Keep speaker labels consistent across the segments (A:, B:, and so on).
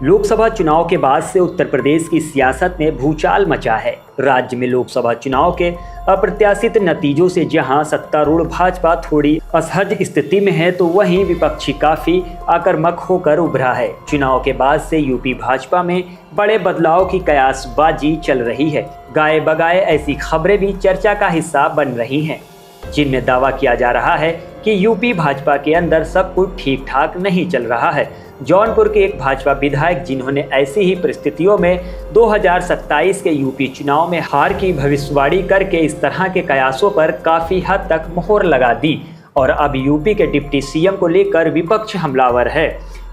A: लोकसभा चुनाव के बाद से उत्तर प्रदेश की सियासत में भूचाल मचा है। राज्य में लोकसभा चुनाव के अप्रत्याशित नतीजों से जहां सत्तारूढ़ भाजपा थोड़ी असहज स्थिति में है, तो वहीं विपक्षी काफी आक्रामक होकर उभरा है। चुनाव के बाद से यूपी भाजपा में बड़े बदलाव की कयासबाजी चल रही है। गाए बगाए ऐसी खबरें भी चर्चा का हिस्सा बन रही हैं, जिनमें दावा किया जा रहा है कि यूपी भाजपा के अंदर सब कुछ ठीक ठाक नहीं चल रहा है। जौनपुर के एक भाजपा विधायक, जिन्होंने ऐसी ही परिस्थितियों में 2027 के यूपी चुनाव में हार की भविष्यवाणी करके इस तरह के कयासों पर काफी हद तक मोहर लगा दी और अब यूपी के डिप्टी सीएम को लेकर विपक्ष हमलावर है।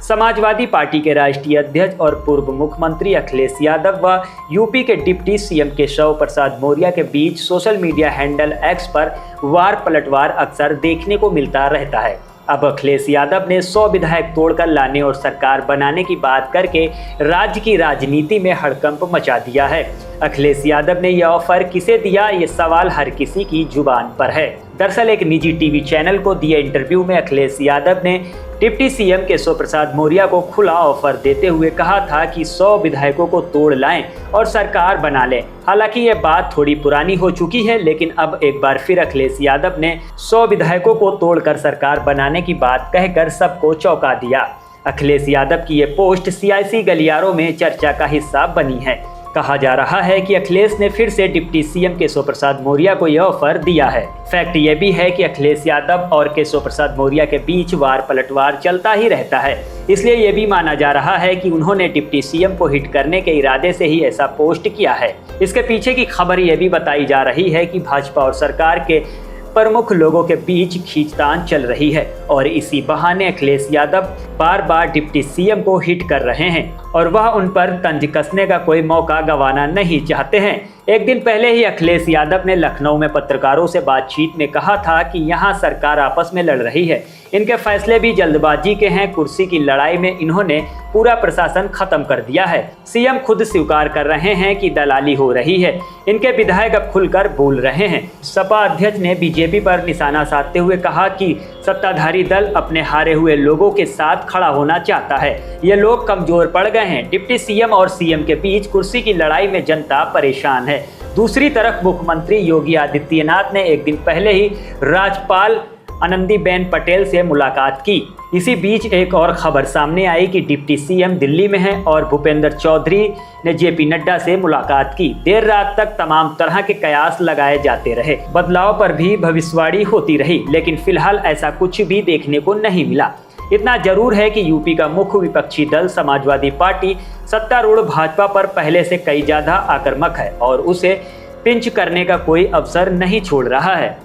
A: समाजवादी पार्टी के राष्ट्रीय अध्यक्ष और पूर्व मुख्यमंत्री अखिलेश यादव व यूपी के डिप्टी सीएम केशव प्रसाद मौर्य के बीच सोशल मीडिया हैंडल एक्स पर वार पलटवार अक्सर देखने को मिलता रहता है। अब अखिलेश यादव ने 100 विधायक तोड़कर लाने और सरकार बनाने की बात करके राज्य की राजनीति में हड़कंप मचा दिया है। अखिलेश यादव ने यह ऑफर किसे दिया, ये सवाल हर किसी की जुबान पर है। दरअसल एक निजी टीवी चैनल को दिए इंटरव्यू में अखिलेश यादव ने डिप्टी सीएम केशव प्रसाद मौर्य को खुला ऑफर देते हुए कहा था कि 100 विधायकों को तोड़ लाएं और सरकार बना लें। हालांकि ये बात थोड़ी पुरानी हो चुकी है, लेकिन अब एक बार फिर अखिलेश यादव ने 100 विधायकों को तोड़कर सरकार बनाने की बात कहकर सबको चौंका दिया। अखिलेश यादव की ये पोस्ट सियासी गलियारों में चर्चा का हिस्सा बनी है। कहा जा रहा है कि अखिलेश ने फिर से डिप्टी सीएम केशव प्रसाद मौर्य को यह ऑफर दिया है। फैक्ट ये भी है कि अखिलेश यादव और केशव प्रसाद मौर्य के बीच वार पलटवार चलता ही रहता है, इसलिए ये भी माना जा रहा है कि उन्होंने डिप्टी सीएम को हिट करने के इरादे से ही ऐसा पोस्ट किया है। इसके पीछे की खबर ये भी बताई जा रही है कि भाजपा और सरकार के प्रमुख लोगों के बीच खींचतान चल रही है और इसी बहाने अखिलेश यादव बार बार डिप्टी सीएम को हिट कर रहे हैं और वह उन पर तंज कसने का कोई मौका गंवाना नहीं चाहते हैं। एक दिन पहले ही अखिलेश यादव ने लखनऊ में पत्रकारों से बातचीत में कहा था कि यहाँ सरकार आपस में लड़ रही है, इनके फैसले भी जल्दबाजी के हैं। कुर्सी की लड़ाई में इन्होंने पूरा प्रशासन खत्म कर दिया है। सीएम खुद स्वीकार कर रहे हैं कि दलाली हो रही है। इनके विधायक अब खुलकर बोल रहे हैं। सपा अध्यक्ष ने बीजेपी पर निशाना साधते हुए कहा कि सत्ताधारी दल अपने हारे हुए लोगों के साथ खड़ा होना चाहता है। ये लोग कमजोर पड़ गए हैं। डिप्टी सीएम और सीएम के बीच कुर्सी की लड़ाई में जनता परेशान है। दूसरी तरफ मुख्यमंत्री योगी आदित्यनाथ ने एक दिन पहले ही राज्यपाल आनंदीबेन पटेल से मुलाकात की। इसी बीच एक और खबर सामने आई कि डिप्टी सीएम दिल्ली में हैं और भूपेंद्र चौधरी ने जेपी नड्डा से मुलाकात की। देर रात तक तमाम तरह के कयास लगाए जाते रहे, बदलाव पर भी भविष्यवाणी होती रही, लेकिन फिलहाल ऐसा कुछ भी देखने को नहीं मिला। इतना जरूर है कि यूपी का मुख्य विपक्षी दल समाजवादी पार्टी सत्तारूढ़ भाजपा पर पहले से कई ज्यादा आक्रामक है और उसे पिंच करने का कोई अवसर नहीं छोड़ रहा है।